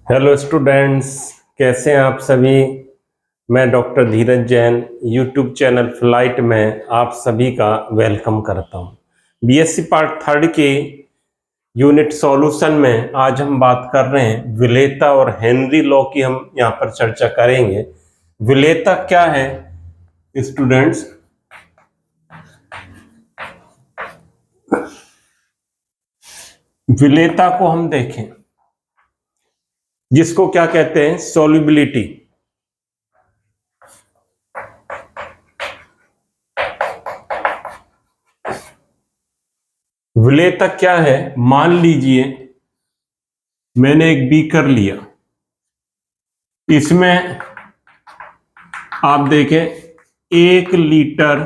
Hello students, कैसे हैं आप सभी। मैं डॉक्टर धीरज जैन यूट्यूब चैनल फ्लाइट में आप सभी का वेलकम करता हूं। बीएससी पार्ट थर्ड के यूनिट सॉल्यूशन में आज हम बात कर रहे हैं विलेयता और हेनरी लॉ की। हम यहां पर चर्चा करेंगे। विलेयता क्या है स्टूडेंट्स? विलेयता को हम देखें, जिसको क्या कहते हैं, सॉल्युबिलिटी। विलेयता क्या है? मान लीजिए मैंने एक बीकर लिया, इसमें आप देखें 1 लीटर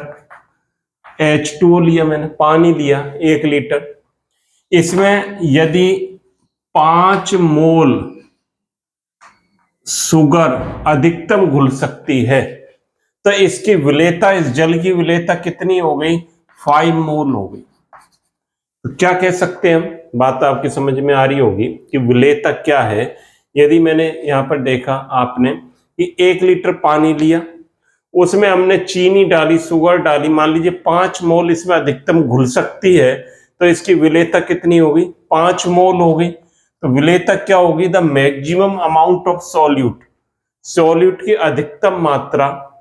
H2O लिया, मैंने पानी लिया 1 लीटर। इसमें यदि 5 मोल शुगर अधिकतम घुल सकती है तो इसकी विलेयता, इस जल की विलेयता कितनी हो गई? 5 मोल हो गई। तो क्या कह सकते हैं हम? बात आपकी समझ में आ रही होगी कि विलेयता क्या है। यदि मैंने यहां पर देखा आपने कि 1 लीटर पानी लिया, उसमें हमने चीनी डाली, शुगर डाली, मान लीजिए 5 मोल इसमें अधिकतम घुल सकती है, तो इसकी विलेयता कितनी होगी? 5 मोल हो गई। तो विलेयता क्या होगी? The maximum amount of solute, solute की अधिकतम मात्रा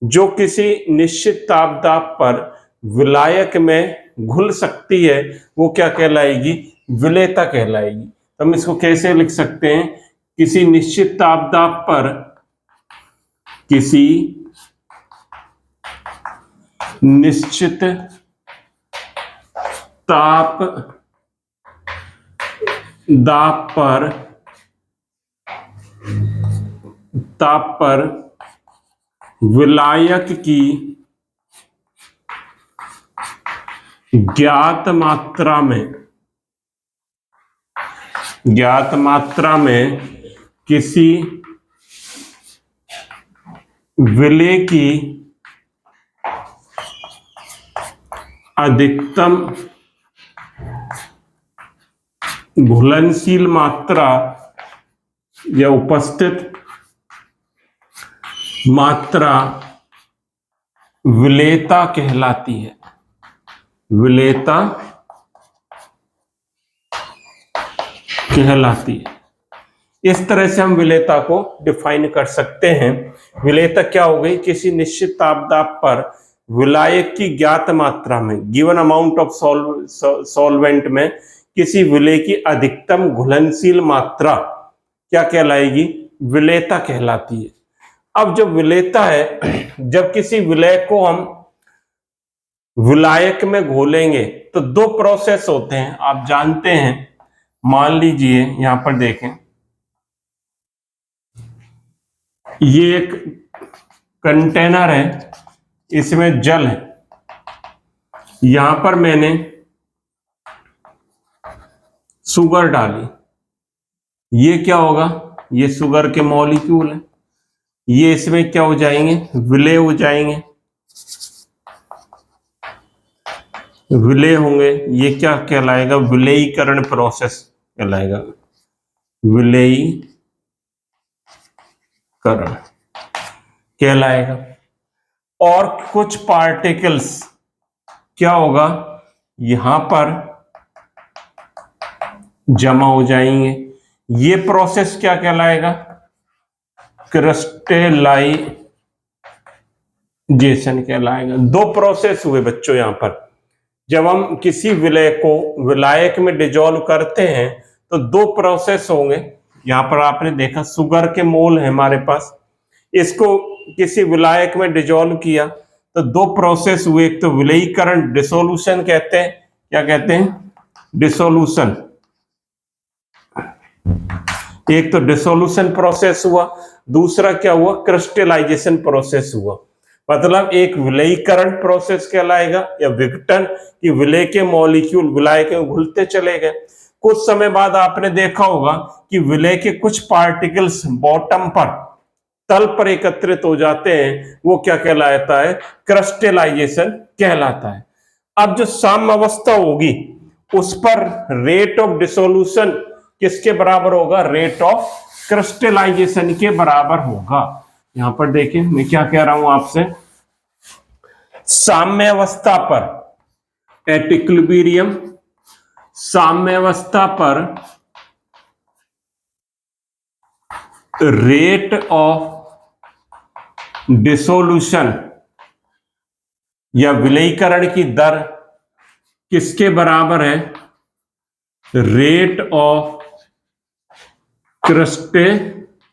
जो किसी निश्चित तापदाब पर विलायक में घुल सकती है, वो क्या कहलाएगी? विलेयता कहलाएगी। तो हम इसको कैसे लिख सकते हैं? किसी निश्चित तापदाब पर, किसी निश्चित ताप दाब पर विलायक की ज्ञात मात्रा में किसी विलेय की अधिकतम घुलनशील मात्रा या उपस्थित मात्रा विलेयता कहलाती है। विलेयता कहलाती है। इस तरह से हम विलेयता को डिफाइन कर सकते हैं। विलेयता क्या हो गई? किसी निश्चित तापदाब पर विलायक की ज्ञात मात्रा में, गिवन अमाउंट ऑफ सॉल्वेंट में, किसी विलेय की अधिकतम घुलनशील मात्रा क्या कहलाएगी? विलेयता कहलाती है। अब जो विलेयता है, जब किसी विलेय को हम विलायक में घोलेंगे तो 2 प्रोसेस होते हैं, आप जानते हैं। मान लीजिए यहां पर देखें, ये एक कंटेनर है, इसमें जल है। यहां पर मैंने शुगर डाली, ये क्या होगा? ये शुगर के मॉलिक्यूल है, ये इसमें क्या हो जाएंगे? विलेय हो जाएंगे, विलेय होंगे। ये क्या कहलाएगा? विलेयीकरण प्रोसेस कहलाएगा, विलेयीकरण कहलाएगा। और कुछ पार्टिकल्स क्या होगा? यहां पर जमा हो जाएंगे। ये प्रोसेस क्या कहलाएगा? क्रिस्टलाइजेशन कहलाएगा। 2 प्रोसेस हुए बच्चों यहां पर। जब हम किसी विलेय को विलायक में डिजोल्व करते हैं तो 2 प्रोसेस होंगे। यहां पर आपने देखा शुगर के मोल है हमारे पास, इसको किसी विलायक में डिजोल्व किया तो 2 प्रोसेस हुए। एक तो विलेयीकरण, डिसोल्यूशन कहते हैं। क्या कहते हैं? डिसोल्यूशन। एक तो डिसोल्यूशन प्रोसेस हुआ, दूसरा क्या हुआ? क्रिस्टलाइजेशन प्रोसेस हुआ। मतलब एक विलेयीकरण प्रोसेस कहलाएगा या विघटन, कि विलेय के मॉलिक्यूल विलायक में घुलते चले गए। कुछ समय बाद आपने देखा होगा कि विलेय के कुछ पार्टिकल्स बॉटम पर, तल पर एकत्रित हो जाते हैं, वो क्या कहलाता है? क्रिस्टलाइजेशन कहलाता है। अब जो साम्यावस्था होगी उस पर रेट ऑफ डिसोल्यूशन किसके बराबर होगा? रेट ऑफ क्रिस्टलाइजेशन के बराबर होगा। यहां पर देखिए मैं क्या कह रहा हूं आपसे, साम्यावस्था पर एट इक्विलिब्रियम, साम्यावस्था पर रेट ऑफ डिसोल्यूशन या विलयीकरण की दर किसके बराबर है? रेट ऑफ क्रिस्टलाइजेशन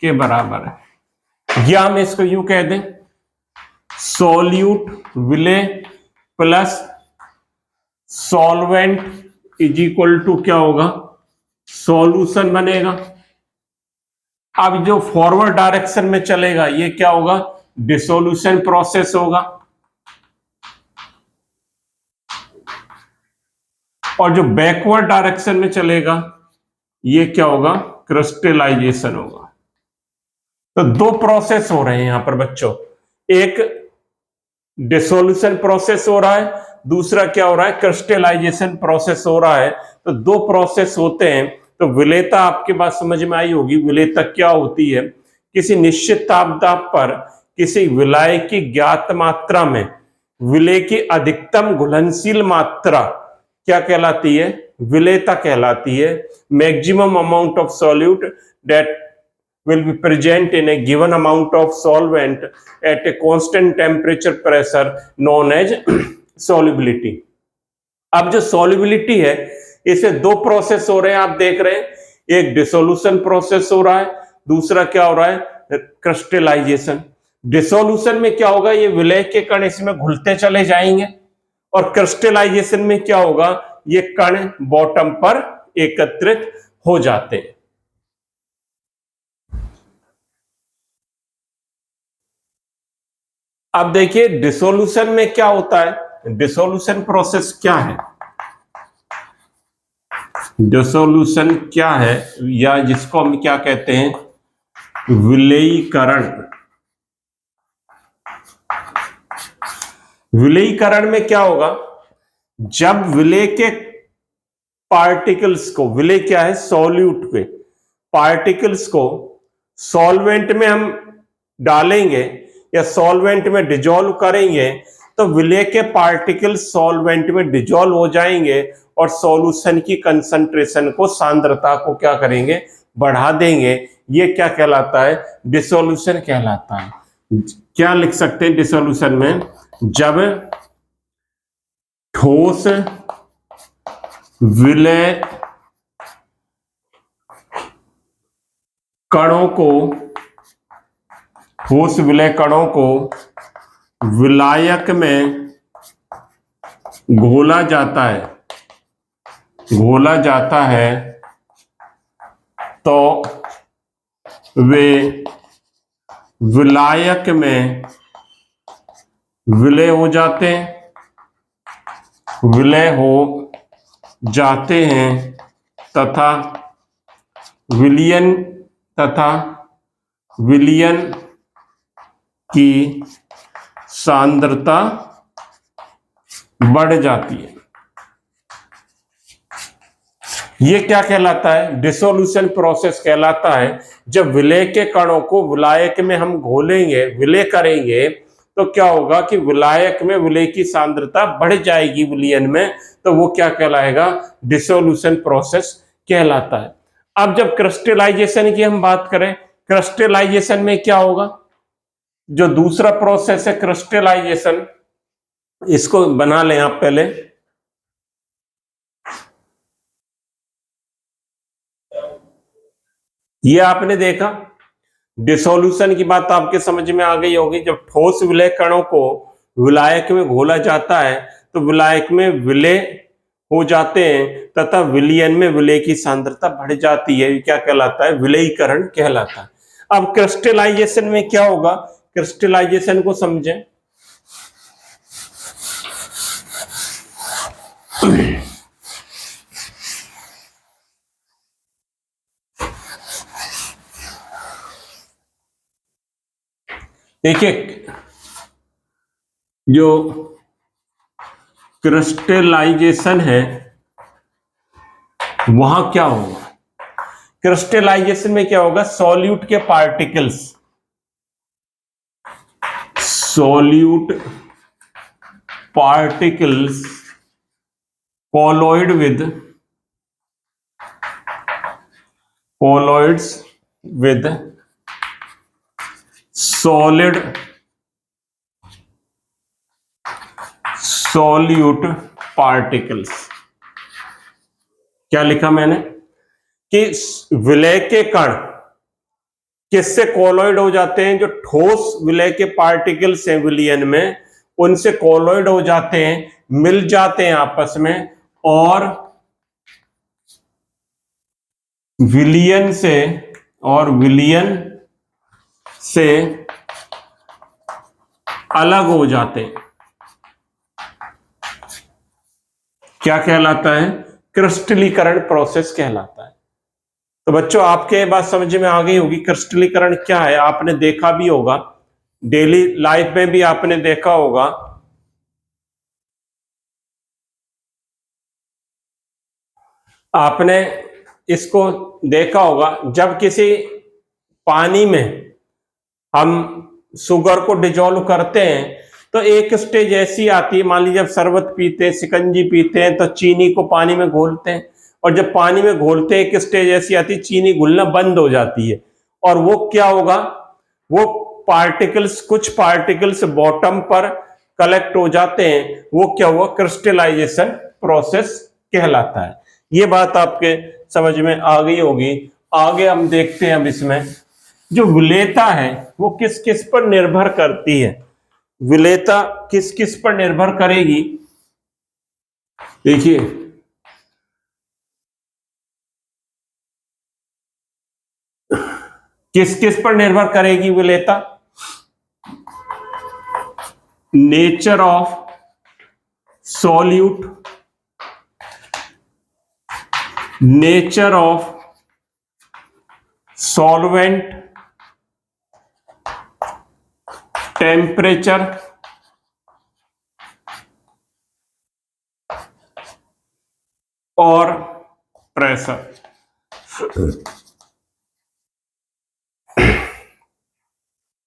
के बराबर है। या हम इसको यूं कह दें, सॉल्यूट विलय plus solvent is equal to क्या होगा? सॉल्यूशन बनेगा। अब जो फॉरवर्ड डायरेक्शन में चलेगा ये क्या होगा? डिसोल्यूशन प्रोसेस होगा। और जो बैकवर्ड डायरेक्शन में चलेगा ये क्या होगा? क्रिस्टलाइजेशन होगा। तो दो प्रोसेस हो रहे हैं यहां पर बच्चों, एक डिसोल्यूशन प्रोसेस हो रहा है, दूसरा क्या हो रहा है? क्रिस्टलाइजेशन प्रोसेस हो रहा है। तो दो प्रोसेस होते हैं। तो विलेयता आपके बात समझ में आई होगी। विलेयता क्या होती है? किसी निश्चित तापदाब पर किसी विलाय की ज्ञात मात्रा में विलेय की अधिकतम घुलनशील मात्रा क्या कहलाती है? विलेयता कहलाती है। Maximum amount of solute that will be present in a given amount of solvent at a constant temperature pressure known as solubility। अब जो solubility है इसमें दो प्रोसेस हो रहे हैं, आप देख रहे हैं, एक डिसोल्यूशन प्रोसेस हो रहा है, दूसरा क्या हो रहा है? क्रिस्टलाइजेशन। डिसोल्यूशन में क्या होगा? ये विलय के कण इसमें घुलते चले जाएंगे, और क्रिस्टलाइजेशन में क्या होगा? ये कण बॉटम पर एकत्रित हो जाते हैं। अब देखिए डिसोल्यूशन में क्या होता है? डिसोल्यूशन प्रोसेस क्या है? डिसोल्यूशन क्या है, या जिसको हम क्या कहते हैं? विलयीकरण। विलयीकरण में क्या होगा? जब विलय के पार्टिकल्स को, विलय क्या है? सॉल्यूट के पार्टिकल्स को सॉल्वेंट में हम डालेंगे या सॉल्वेंट में डिजोल्व करेंगे, तो विलय के पार्टिकल सॉल्वेंट में डिजोल्व हो जाएंगे और सॉल्यूशन की कंसंट्रेशन को, सांद्रता को क्या करेंगे? बढ़ा देंगे। ये क्या कहलाता है? डिसोल्यूशन कहलाता है। क्या लिख सकते हैं डिसोल्यूशन में? जब ठोस विलय कणों को, ठोस विलय कणों को विलायक में घोला जाता है, घोला जाता है, तो वे विलायक में विलय हो जाते हैं, विलय हो जाते हैं तथा विलयन की सांद्रता बढ़ जाती है। ये क्या कहलाता है? डिसोल्यूशन प्रोसेस कहलाता है। जब विलय के कणों को विलायक में हम घोलेंगे, विलय करेंगे, तो क्या होगा कि विलायक में विलय की सांद्रता बढ़ जाएगी विलयन में, तो वो क्या कहलाएगा? डिसोल्यूशन प्रोसेस कहलाता है। अब जब क्रिस्टलाइजेशन की हम बात करें, क्रिस्टलाइजेशन में क्या होगा? जो दूसरा प्रोसेस है क्रिस्टलाइजेशन, इसको बना लें आप पहले। ये आपने देखा, डिसोल्यूशन की बात आपके समझ में आ गई होगी। जब ठोस विलय कणों को विलायक में घोला जाता है तो विलायक में विलय हो जाते हैं तथा विलयन में विलय की सांद्रता बढ़ जाती है। ये क्या कहलाता है? विलयीकरण कहलाता है। अब क्रिस्टलाइजेशन में क्या होगा? क्रिस्टलाइजेशन को समझें। देखिए जो क्रिस्टलाइजेशन है वहां क्या होगा? क्रिस्टलाइजेशन में क्या होगा? सॉल्यूट के particles, solute particles colloid with solid solute particles। क्या लिखा मैंने कि विलय के कण किससे कोलॉइड हो जाते हैं? जो ठोस विलय के पार्टिकल्स हैं विलयन में, उनसे कोलॉइड हो जाते हैं, मिल जाते हैं आपस में, और विलयन से अलग हो जाते हैं। क्या कहलाता है? क्रिस्टलीकरण प्रोसेस कहलाता है। तो बच्चों आपके बात समझ में आ गई होगी क्रिस्टलीकरण क्या है। आपने देखा भी होगा, डेली लाइफ में भी आपने देखा होगा। आपने इसको देखा होगा, जब किसी पानी में हम शुगर को डिजोल्व करते हैं तो एक स्टेज ऐसी आती है, मान लीजिए जब शरबत पीते हैं, शिकंजी पीते हैं, तो चीनी को पानी में घोलते हैं, और जब पानी में घोलते हैं एक स्टेज ऐसी आती है चीनी घुलना बंद हो जाती है, और वो क्या होगा? वो पार्टिकल्स, कुछ पार्टिकल्स बॉटम पर कलेक्ट हो जाते हैं, वो क्या हुआ? क्रिस्टलाइजेशन प्रोसेस कहलाता है। ये बात आपके समझ में आ गई होगी। आगे हम देखते हैं अब इसमें जो विलेयता है वो किस किस पर निर्भर करती है। विलेयता किस किस पर निर्भर करेगी? देखिए, किस किस पर निर्भर करेगी विलेयता? Nature of solute, nature of solvent, temperature और प्रेशर।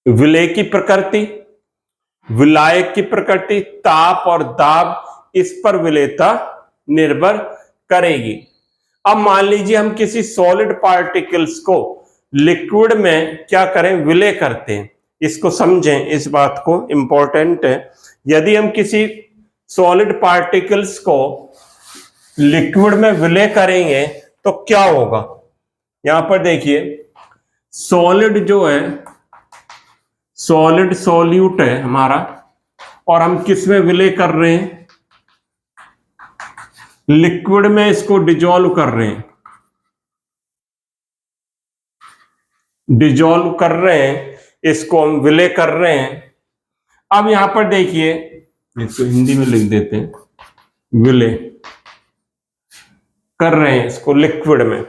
विलय की प्रकृति, विलायक की प्रकृति, ताप और दाब, इस पर विलेयता निर्भर करेगी। अब मान लीजिए हम किसी सॉलिड पार्टिकल्स को लिक्विड में क्या करें? विलय करते हैं। इसको समझें, इस बात को, इंपॉर्टेंट है। यदि हम किसी सॉलिड पार्टिकल्स को लिक्विड में विलय करेंगे तो क्या होगा? यहां पर देखिए, सॉलिड जो है, सॉलिड सॉल्यूट है हमारा, और हम किस में विलय कर रहे हैं? लिक्विड में इसको डिजोल्व कर रहे हैं, डिजोल्व कर रहे हैं, इसको हम विलय कर रहे हैं। अब यहां पर देखिए, इसको हिंदी में लिख देते हैं, विलय कर रहे हैं इसको लिक्विड में।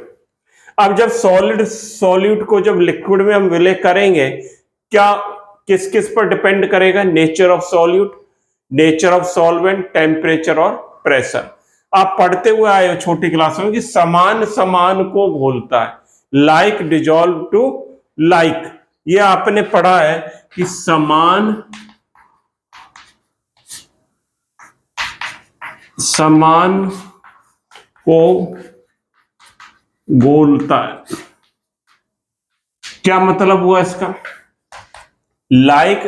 अब जब सॉलिड सॉल्यूट को जब लिक्विड में हम विलय करेंगे, क्या किस किस पर डिपेंड करेगा? Nature of solute, nature of solvent, temperature और प्रेशर। आप पढ़ते हुए आए हो छोटी क्लास में कि समान समान को घोलता है, लाइक डिजोल्व टू लाइक। ये आपने पढ़ा है कि समान समान को घोलता है। क्या मतलब हुआ इसका? Like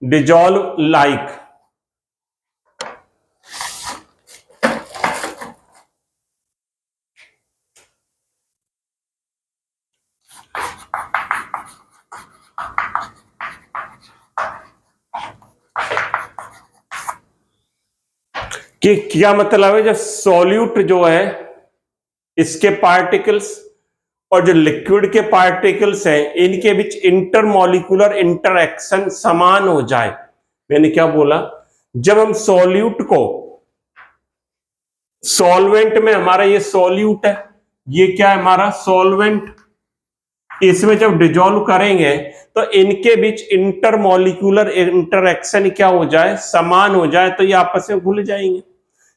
dissolve like. कि क्या मतलब है? जब सॉल्यूट जो है इसके पार्टिकल्स और जो लिक्विड के पार्टिकल्स हैं, इनके बीच इंटरमॉलिक्यूलर इंटरएक्शन समान हो जाए। मैंने क्या बोला? जब हम सॉल्यूट को, सॉल्वेंट में, हमारा ये सॉल्यूट है, ये क्या है? हमारा सॉल्वेंट। इसमें जब डिजोल्व करेंगे तो इनके बीच इंटरमॉलिक्यूलर इंटरएक्शन क्या हो जाए? समान हो जाए, तो ये आपस में घुल जाएंगे।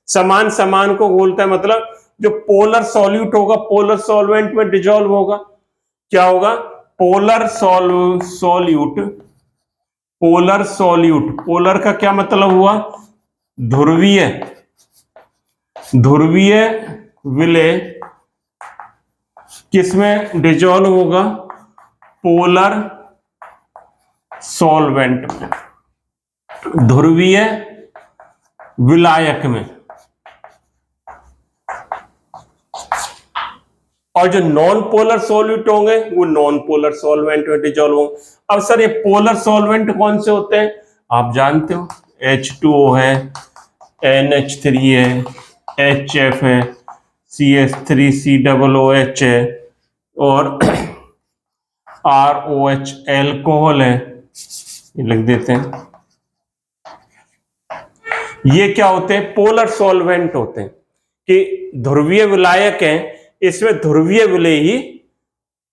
समान समान को घोलता है मतलब जो पोलर सॉल्यूट होगा पोलर सॉल्वेंट में डिजोल्व होगा, क्या होगा? Polar solute. Polar solute, polar का क्या मतलब हुआ? ध्रुवीय। ध्रुवीय विलय किसमें डिजोल्व होगा? पोलर सॉल्वेंट में, ध्रुवीय विलायक में। और जो नॉन पोलर सॉल्यूट होंगे वो नॉन पोलर सॉल्वेंट में डिजोल्व होंगे। अब सर ये पोलर सॉल्वेंट कौन से होते हैं? आप जानते हो, H2O है, NH3 है, HF है, CH3COOH है और ROH एल्कोहल है, ये लिख देते हैं। ये क्या होते हैं? पोलर सॉल्वेंट होते हैं कि ध्रुवीय विलायक हैं, इसमें ध्रुवीय विलय ही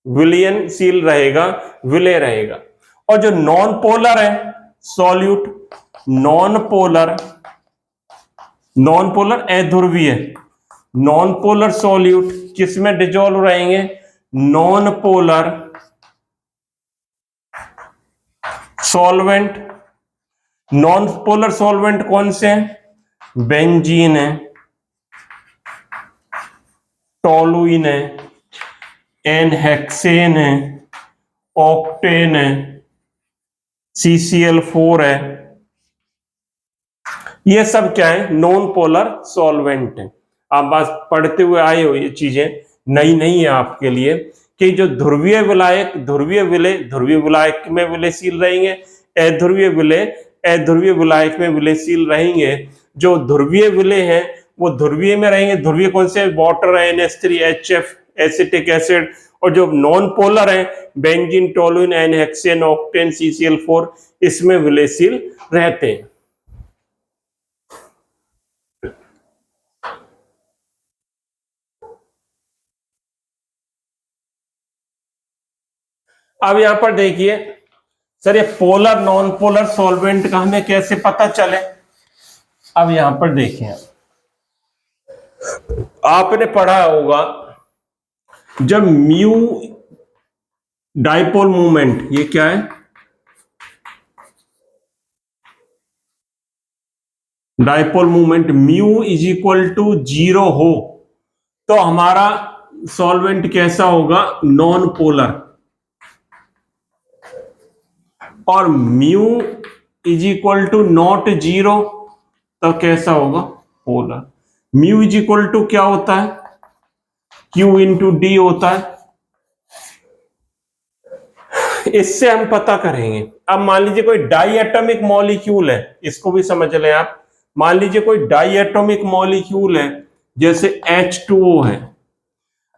विलयनशील रहेगा, विलय रहेगा। और जो नॉन पोलर है सॉल्यूट, नॉन पोलर अध्रुवीय, नॉन पोलर सॉल्यूट किसमें डिजोल्व रहेंगे? Non polar solvent. Non polar solvent कौन से हैं? बेंजीन है, टोलुइन है, एनहेक्सेन है, ऑक्टेन है, CCl4 है। ये सब क्या है? नॉन पोलर सॉल्वेंट है। आप बस पढ़ते हुए आए हो, ये चीजें नई नहीं है आपके लिए कि जो ध्रुवीय विलायक ध्रुवीय विलायक में विलयशील रहेंगे, अध्रुवीय विलायक में विलयशील रहेंगे। जो ध्रुवीय विलय है वो ध्रुवीय में रहेंगे। ध्रुवीय कौन से? Water, NH3, HF, acetic acid. और जो नॉन पोलर है बेंजीन, टोलुइन, एनहेक्सेन, ऑक्टेन, CCl4, इसमें विलयशील रहते हैं। अब यहां पर देखिए सर, ये पोलर नॉन पोलर सॉल्वेंट का हमें कैसे पता चले? अब यहां पर देखिए, आपने पढ़ा होगा जब म्यू डाइपोल मूवमेंट, ये क्या है? Dipole movement mu is equal to 0 हो तो हमारा सॉल्वेंट कैसा होगा? Non polar. और mu is equal to not 0 तो कैसा होगा? Polar. Mu is equal to क्या होता है? Q इंटू डी होता है। इससे हम पता करेंगे। अब मान लीजिए कोई डाई एटॉमिक मॉलिक्यूल है, इसको भी समझ लें आप। मान लीजिए कोई डाई एटॉमिक मॉलिक्यूल है, जैसे H2O है।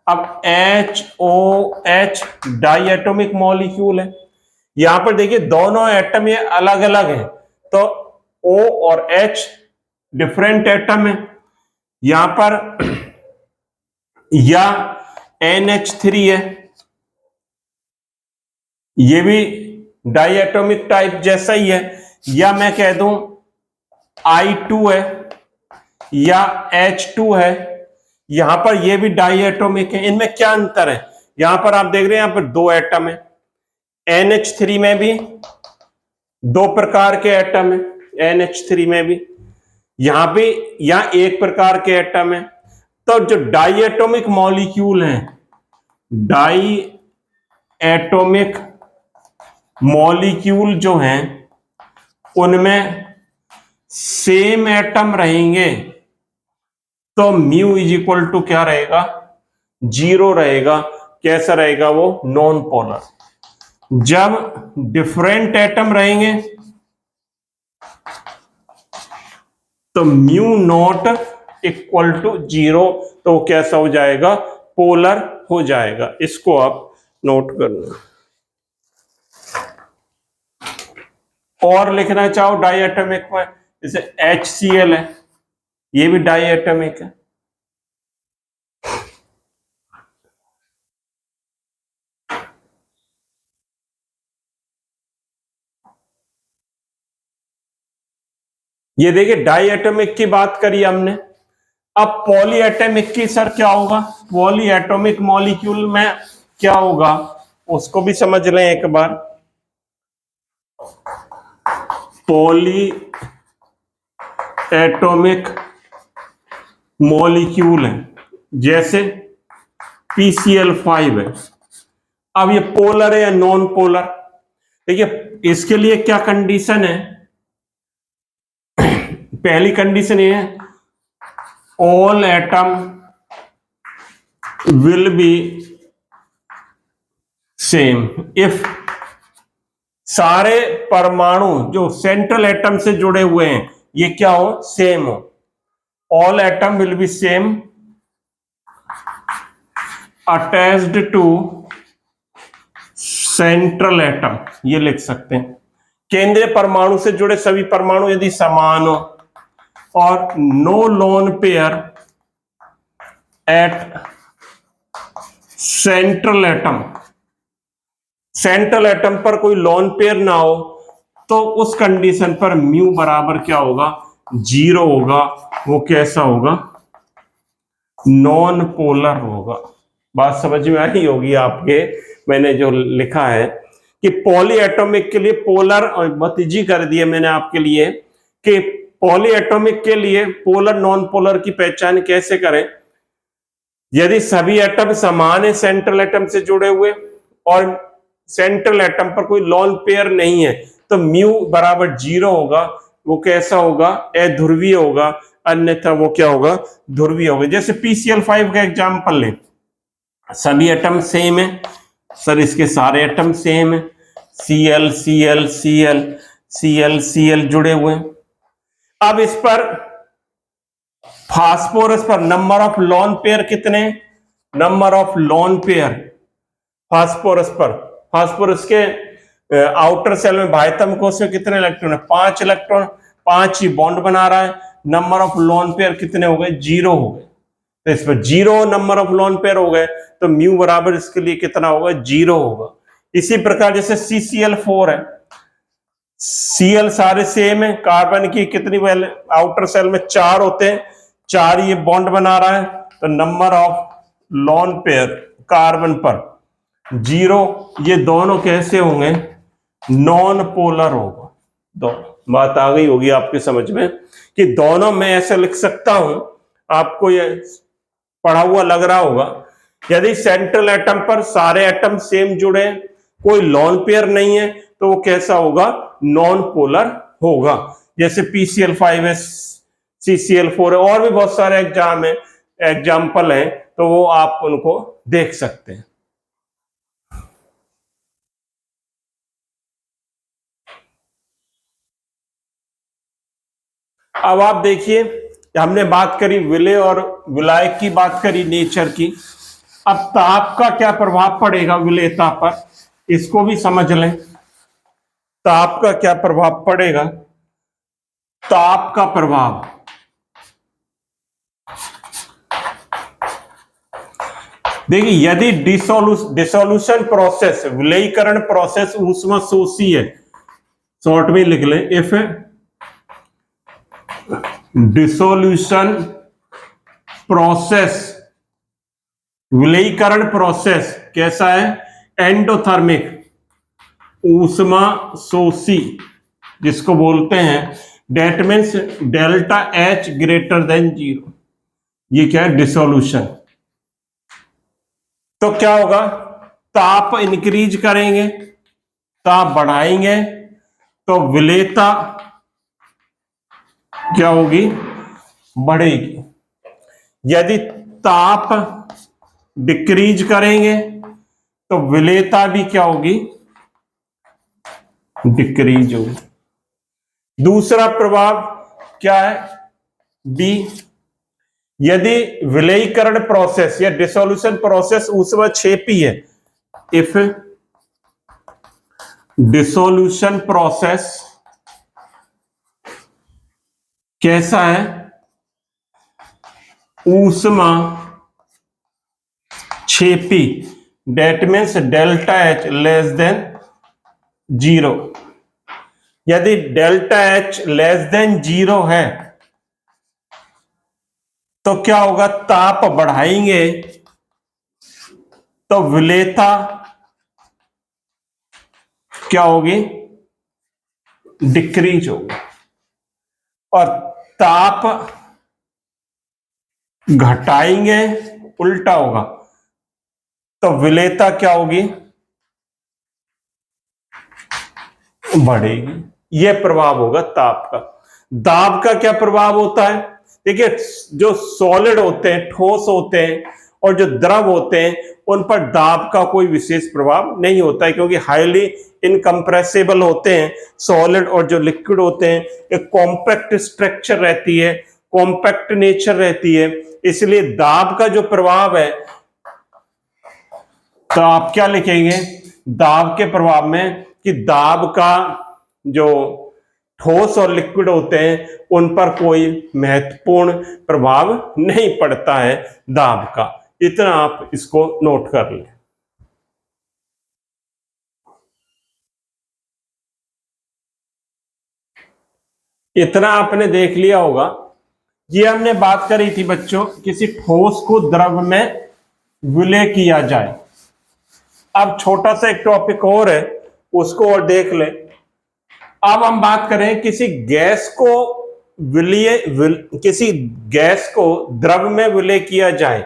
अब HOH डाई एटॉमिक मॉलिक्यूल है। यहां पर देखिए दोनों एटम ये अलग अलग हैं, तो O और H डिफरेंट एटम है। यहां पर या NH3 है, ये भी डाई एटॉमिक टाइप जैसा ही है। या मैं कह दूं I2 है या H2 है, यहां पर ये भी डाई एटॉमिक है। इनमें क्या अंतर है? यहां पर आप देख रहे हैं, यहां पर दो एटम है। NH3 में भी दो प्रकार के एटम है, NH3 में भी, यहां भी यहां एक प्रकार के एटम है। तो जो डाई एटॉमिक मॉलिक्यूल हैं, डाई एटॉमिक मॉलिक्यूल जो हैं उनमें सेम एटम रहेंगे तो म्यू इज इक्वल टू क्या रहेगा? 0 रहेगा। कैसा रहेगा वो? Non polar. जब डिफरेंट एटम रहेंगे तो म्यू नॉट इक्वल टू 0, तो कैसा हो जाएगा? पोलर हो जाएगा। इसको आप नोट करना। और लिखना चाहो डाई एटॉमिक में, जैसे HCl है, ये भी डाई एटॉमिक है। ये देखिए डाई एटॉमिक की बात करी हमने। अब पॉलीएटॉमिक की सर क्या होगा, पॉलीएटॉमिक मॉलिक्यूल में क्या होगा उसको भी समझ लें एक बार। पॉली एटॉमिक मॉलिक्यूल है, जैसे PCl5 है। अब ये पोलर है या नॉन पोलर? देखिए इसके लिए क्या कंडीशन है, पहली कंडीशन ये है all atom will be same if सारे परमाणु जो सेंट्रल एटम से जुड़े हुए हैं ये क्या हो, सेम हो। All atom will be same attached to central atom, ये लिख सकते हैं। केंद्रीय परमाणु से जुड़े सभी परमाणु यदि समान हो, और no lone pair at central atom, central atom पर कोई लोन पेयर ना हो, तो उस कंडीशन पर म्यू बराबर क्या होगा, 0 होगा। वो कैसा होगा, नॉन पोलर होगा। बात समझ में आई होगी आपके, मैंने जो लिखा है कि पॉलीएटॉमिक के लिए पोलर, और बहुत इजी कर दिया मैंने आपके लिए कि पॉलीएटॉमिक के लिए पोलर नॉन पोलर की पहचान कैसे करें। यदि सभी एटम समान है सेंट्रल एटम से जुड़े हुए और सेंट्रल एटम पर कोई लोन पेयर नहीं है, तो म्यू बराबर 0 होगा। वो कैसा होगा, अध्रुवीय होगा, अन्यथा वो क्या होगा, ध्रुवीय होगा। जैसे PCl5 का एग्जांपल लें, सभी एटम सेम है सर, इसके सारे एटम सेम है, Cl Cl Cl Cl Cl जुड़े हुए हैं। अब इस पर फास्फोरस पर नंबर ऑफ लोन पेयर कितने, number of lone pair phosphorus पर, फास्फोरस के आउटर सेल में बाह्यतम कोश में कितने इलेक्ट्रॉन है, 5 इलेक्ट्रॉन, 5 ही बॉन्ड बना रहा है। नंबर ऑफ लोन पेयर कितने हो गए, 0 हो गए। तो इस पर 0 नंबर ऑफ लोन पेयर हो गए, तो म्यू बराबर इसके लिए कितना होगा, 0 होगा। इसी प्रकार जैसे CCl4 है, Cl सारे सेम है, कार्बन की कितनी आउटर सेल में 4 होते हैं, 4 ये बॉन्ड बना रहा है, तो number of lone pair carbon पर 0। ये दोनों कैसे होंगे, नॉन पोलर होगा। दोनों बात आ गई होगी आपके समझ में कि दोनों में ऐसे लिख सकता हूं, आपको ये पढ़ा हुआ लग रहा होगा। यदि सेंट्रल एटम पर सारे एटम सेम जुड़े, कोई लोन पेयर नहीं है, तो वो कैसा होगा, नॉन पोलर होगा। जैसे PCl5 है, CCl4 है, और भी बहुत सारे एग्जाम्पल हैं, तो वो आप उनको देख सकते हैं। अब आप देखिए, हमने बात करी विलय और विलायक की, बात करी नेचर की। अब ताप का क्या प्रभाव पड़ेगा विलेयता पर, इसको भी समझ लें। ताप का क्या प्रभाव पड़ेगा, ताप का प्रभाव, देखिए यदि डिसोल्यूशन प्रोसेस, विलयीकरण प्रोसेस ऊष्मा शोषी है, शॉर्ट में लिख लें, इफ डिसोल्यूशन प्रोसेस, विलयीकरण प्रोसेस कैसा है, एंडोथर्मिक, ऊष्मा शोषी जिसको बोलते हैं, date means delta H greater than 0, ये क्या है, डिसोल्यूशन। तो क्या होगा, ताप इंक्रीज करेंगे, ताप बढ़ाएंगे, तो विलेयता क्या होगी, बढ़ेगी। यदि ताप डिक्रीज करेंगे, तो विलेयता भी क्या होगी, डिक्रीज होगी। दूसरा प्रभाव क्या है, बी, यदि विलयीकरण प्रोसेस या डिसोल्यूशन प्रोसेस ऊष्माक्षेपी है, इफ डिसोल्यूशन प्रोसेस कैसा है, ऊष्माक्षेपी, that means delta H less than 0। यदि डेल्टा H लेस देन 0 है, तो क्या होगा, ताप बढ़ाएंगे तो विलेयता क्या होगी, डिक्रीज होगी, और ताप घटाएंगे उल्टा होगा, तो विलेयता क्या होगी, बढ़ेगी। यह प्रभाव होगा ताप का। दाब का क्या प्रभाव होता है, देखिए जो सॉलिड होते हैं, ठोस होते हैं, और जो द्रव होते हैं उन पर दाब का कोई विशेष प्रभाव नहीं होता है, क्योंकि हाईली इनकम्प्रेसिबल होते हैं सॉलिड, और जो लिक्विड होते हैं एक कॉम्पैक्ट स्ट्रक्चर रहती है, कॉम्पैक्ट नेचर रहती है, इसलिए दाब का जो प्रभाव है, तो आप क्या लिखेंगे दाब के प्रभाव में, कि दाब का जो ठोस और लिक्विड होते हैं उन पर कोई महत्वपूर्ण प्रभाव नहीं पड़ता है दाब का। इतना आप इसको नोट कर लें। इतना आपने देख लिया होगा। ये हमने बात करी थी बच्चों, किसी ठोस को द्रव में विलय किया जाए। अब छोटा सा एक टॉपिक और है, उसको और देख लें। अब हम बात करें किसी गैस को किसी गैस को द्रव में विलय किया जाए,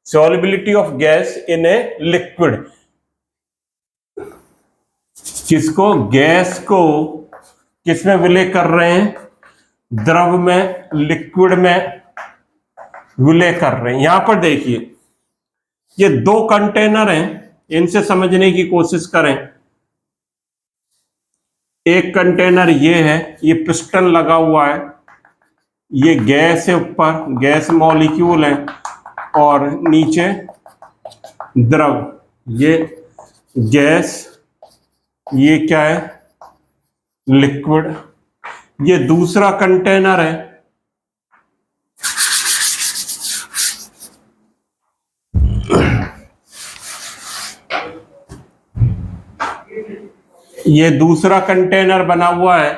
solubility of gas in a liquid. किसको, गैस को किसमें विलय कर रहे हैं, द्रव में, लिक्विड में विलय कर रहे हैं। यहां पर देखिए ये दो कंटेनर हैं, इनसे समझने की कोशिश करें। एक कंटेनर ये है, ये पिस्टन लगा हुआ है, ये गैस है, ऊपर गैस मॉलिक्यूल है, और नीचे द्रव, ये गैस, ये क्या है, लिक्विड। ये दूसरा कंटेनर है, ये दूसरा कंटेनर बना हुआ है,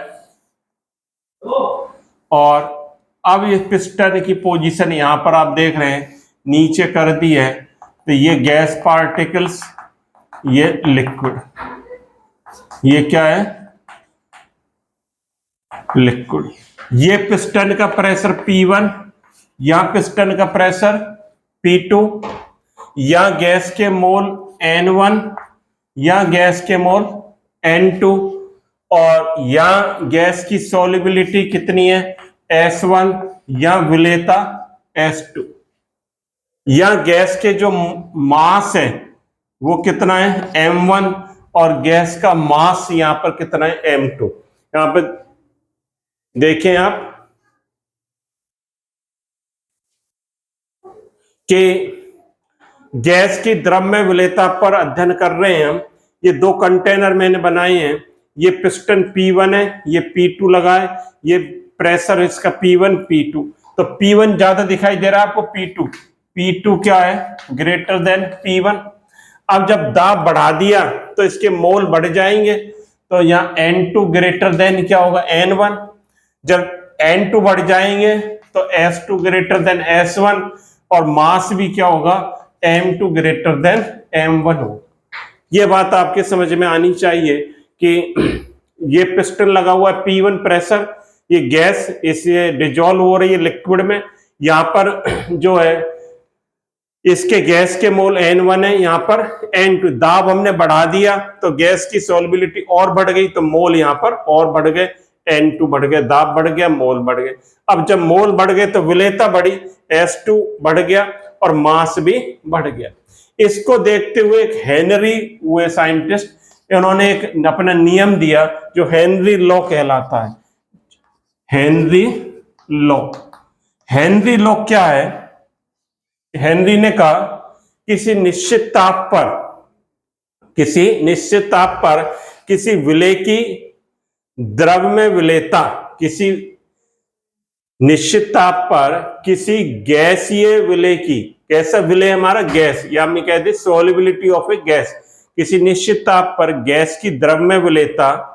और अब ये पिस्टन की पोजीशन यहां पर आप देख रहे हैं नीचे कर दी है, तो ये गैस पार्टिकल्स, ये लिक्विड, ये क्या है, लिक्विड। ये पिस्टन का प्रेशर P1, या पिस्टन का प्रेशर P2, या गैस के मोल N1, या गैस के मोल N2, और या गैस की सॉल्युबिलिटी कितनी है S1, या विलेयता S2, या गैस के जो मास है वो कितना है M1, और गैस का मास यहां पर कितना है M2। यहां पर देखें आप कि गैस की द्रव में विलेयता पर अध्ययन कर रहे हैं हम। ये दो कंटेनर मैंने बनाए हैं, ये पिस्टन P1 है, ये P2 लगा है, ये प्रेशर इसका P1 P2, तो P1 ज्यादा दिखाई दे रहा है आपको, P2 क्या है, ग्रेटर देन P1। अब जब दाब बढ़ा दिया तो इसके मोल बढ़ जाएंगे, तो यहाँ N2 ग्रेटर देन क्या होगा, N1। जब N2 बढ़ जाएंगे तो S2 ग्रेटर देन S1, और मास भी क्या होगा, M2 ग्रेटर देन M1 होगा। ये बात आपके समझ में आनी चाहिए कि ये पिस्टन लगा हुआ है P1 प्रेशर, ये गैस इसे डिजोल्व हो रही है लिक्विड में, यहाँ पर जो है इसके गैस के मोल N1 है, यहाँ पर N2। दाब हमने बढ़ा दिया तो गैस की सॉल्युबिलिटी और बढ़ गई, तो मोल यहाँ पर और बढ़ गए, N2 बढ़ गया, दाब बढ़ गया, मोल बढ़ गए। अब जब मोल बढ़ गए तो विलेयता बढ़ी, S2 बढ़ गया, और मास भी बढ़ गया। इसको देखते हुए एक हेनरी हुए साइंटिस्ट, इन्होंने एक अपना नियम दिया जो हेनरी लॉ कहलाता है। हेनरी लॉ, हेनरी लॉ क्या है, हेनरी ने कहा किसी निश्चित ताप पर किसी विलेय की द्रव में विलेयता, किसी निश्चित ताप पर किसी गैसीय विलेय की, कैसा विलेय हमारा, गैस, या हम कहते हैं सॉल्युबिलिटी ऑफ ए गैस, किसी निश्चित ताप पर गैस की द्रव में विलेयता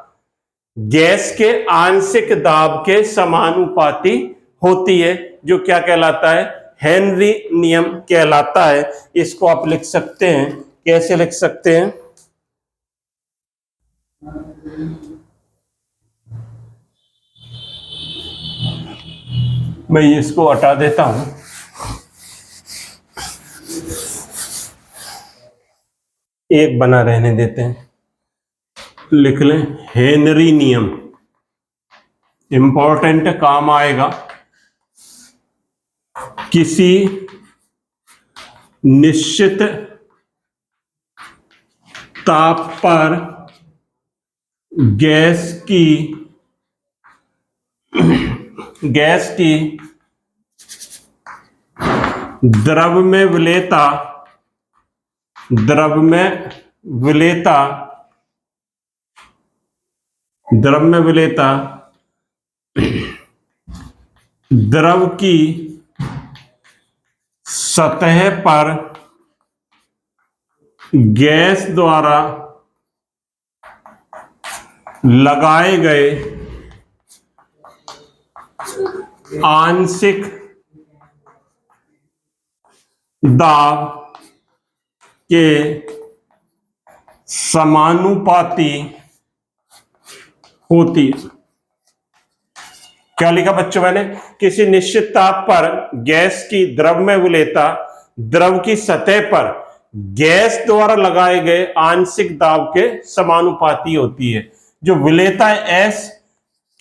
गैस के आंशिक दाब के समानुपाती होती है, जो क्या कहलाता है, हेनरी नियम कहलाता है। इसको आप लिख सकते हैं, कैसे लिख सकते हैं, मैं इसको हटा देता हूं, एक बना रहने देते हैं, लिख लें हेनरी नियम, इंपॉर्टेंट काम आएगा। किसी निश्चित ताप पर गैस की द्रव में विलेयता द्रव की सतह पर गैस द्वारा लगाए गए आंशिक दाब के समानुपाती होती है। क्या लिखा बच्चों मैंने, किसी निश्चित ताप पर गैस की द्रव में विलेयता द्रव की सतह पर गैस द्वारा लगाए गए आंशिक दाब के समानुपाती होती है। जो विलेयता है एस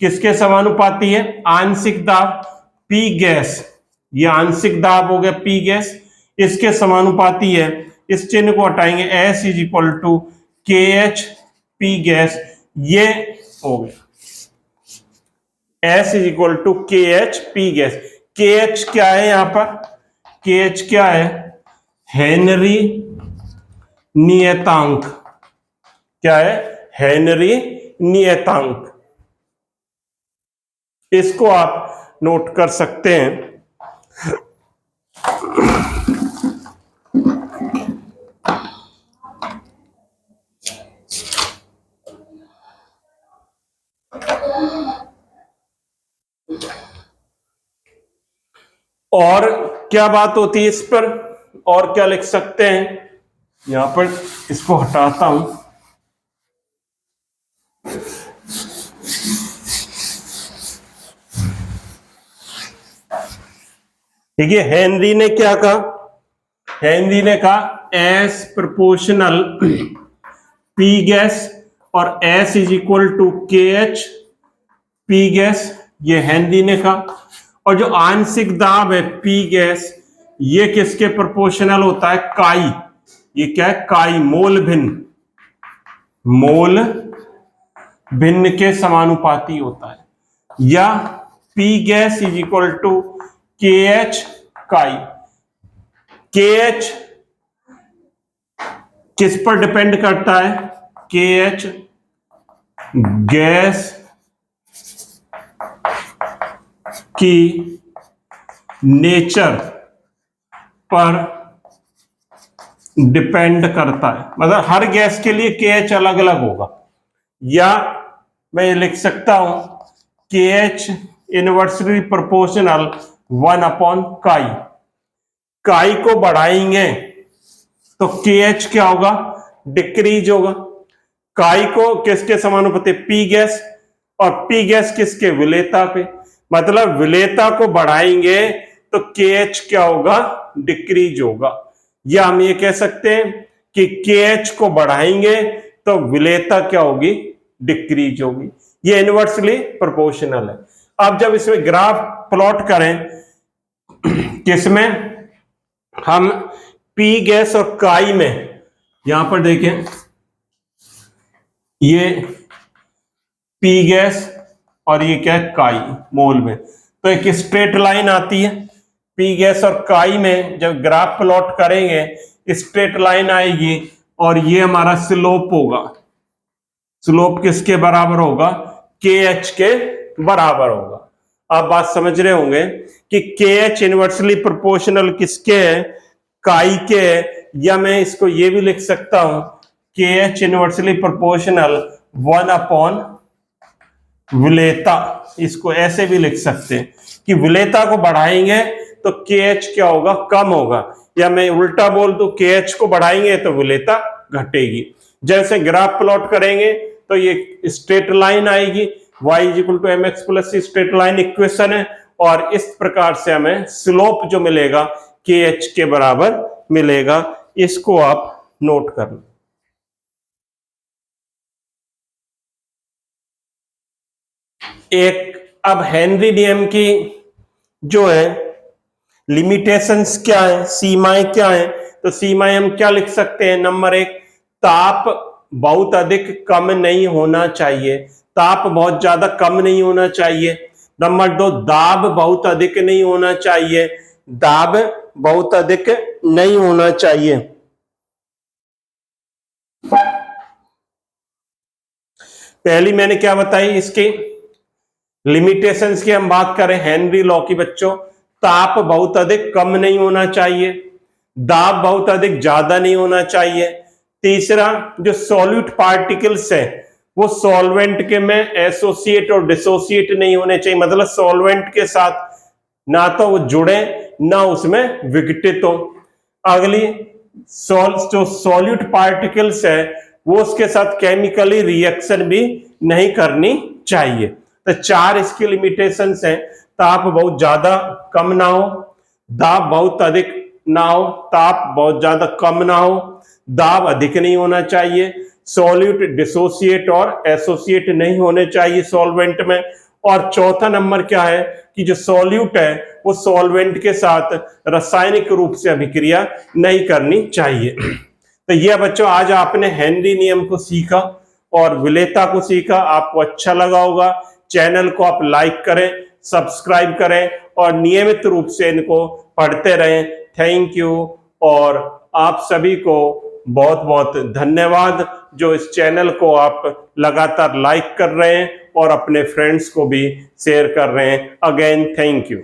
किसके समानुपाती है, आंशिक दाब पी गैस, ये आंशिक दाब हो गया पी गैस, इसके समानुपाती है। इस चिन्ह को हटाएंगे, S is equal to K H P gas, ये हो गया S is equal to K H P gas. के एच क्या है यहां पर, के एच क्या है, हेनरी नियतांक, क्या है, हेनरी नियतांक। इसको आप नोट कर सकते हैं। और क्या बात होती है इस पर, और क्या लिख सकते हैं, यहां पर इसको हटाता हूं, देखिए हेनरी ने क्या कहा, हेनरी ने कहा एस प्रोपोर्शनल पी गैस और S is equal to K H P gas, ये हेनरी ने कहा। और जो आंशिक दाब है पी गैस, ये किसके प्रोपोर्शनल होता है, काई, ये क्या है, काई, मोल भिन्न के समानुपाती होता है। या P gas is equal to K H chi, K H किस पर डिपेंड करता है, के एच गैस की नेचर पर डिपेंड करता है, मतलब हर गैस के लिए के एच अलग अलग होगा। या मैं लिख सकता हूं के एच इनवर्सली प्रोपोर्शनल 1/काई, काई को बढ़ाएंगे तो के एच क्या होगा, डिक्रीज होगा। काई को किसके समानुपाती, पी गैस, और पी गैस किसके, विलेयता पे, मतलब विलेयता को बढ़ाएंगे तो के एच क्या होगा, डिक्रीज होगा। या हम ये कह सकते हैं कि के एच को बढ़ाएंगे तो विलेयता क्या होगी, डिक्रीज होगी। ये इनवर्सली प्रोपोर्शनल है। अब जब इसमें ग्राफ प्लॉट करें, किसमें, हम पी गैस और काई में, यहां पर देखें ये पी गैस और ये क्या है, काई, मोल में, तो एक स्ट्रेट लाइन आती है। पी गैस और काई में जब ग्राफ प्लॉट करेंगे स्ट्रेट लाइन आएगी और ये हमारा स्लोप होगा। स्लोप किसके बराबर होगा, के एच के बराबर होगा। आप बात समझ रहे होंगे कि के एच इनवर्सली प्रोपोर्शनल किसके है, काई के है। या मैं इसको ये भी लिख सकता हूं के एच इनवर्सली प्रोपोर्शनल 1/काई विलेयता, इसको ऐसे भी लिख सकते हैं कि विलेयता को बढ़ाएंगे तो KH क्या होगा, कम होगा, या मैं उल्टा बोल दूं KH को बढ़ाएंगे तो विलेयता घटेगी। जैसे ग्राफ प्लॉट करेंगे तो ये स्ट्रेट लाइन आएगी, y = mx plus straight line equation है, और इस प्रकार से हमें स्लोप जो मिलेगा KH के बराबर मिलेगा। इसको आप नोट कर लो। एक अब हेनरी नियम की जो है लिमिटेशंस क्या है, सीमाएं क्या है, तो सीमाएं हम क्या लिख सकते हैं। नंबर 1, ताप बहुत अधिक कम नहीं होना चाहिए, ताप बहुत ज्यादा कम नहीं होना चाहिए। नंबर 2, दाब बहुत अधिक नहीं होना चाहिए, दाब बहुत अधिक नहीं होना चाहिए। पहली मैंने क्या बताई, इसकी लिमिटेशंस की हम बात करें हेनरी लॉ की बच्चों, ताप बहुत अधिक कम नहीं होना चाहिए, दाब बहुत अधिक ज्यादा नहीं होना चाहिए। तीसरा, जो सॉल्यूट पार्टिकल्स है वो सॉल्वेंट के में एसोसिएट और डिसोसिएट नहीं होने चाहिए, मतलब सॉल्वेंट के साथ ना तो वो जुड़े ना उसमें विघटित हो। अगली, जो सॉल्यूट पार्टिकल्स है वो उसके साथ केमिकली रिएक्शन भी नहीं करनी चाहिए। तो 4 इसकी लिमिटेशंस हैं। ताप बहुत ज्यादा कम ना हो, दाब बहुत अधिक ना हो, ताप बहुत ज्यादा कम ना हो, दाब अधिक नहीं होना चाहिए, सॉल्यूट डिसोसिएट और एसोसिएट नहीं होने चाहिए सॉल्वेंट में। और चौथा नंबर क्या है कि जो सॉल्यूट है वो सॉल्वेंट के साथ रासायनिक रूप से अभिक्रिया नहीं करनी चाहिए। तो यह बच्चों आज आपने हेनरी नियम को सीखा और विलेयता को सीखा। आपको अच्छा लगा होगा। चैनल को आप लाइक करें, सब्सक्राइब करें और नियमित रूप से इनको पढ़ते रहें। Thank you. और आप सभी को बहुत बहुत धन्यवाद जो इस चैनल को आप लगातार लाइक कर रहे हैं और अपने फ्रेंड्स को भी शेयर कर रहे हैं। Again thank you.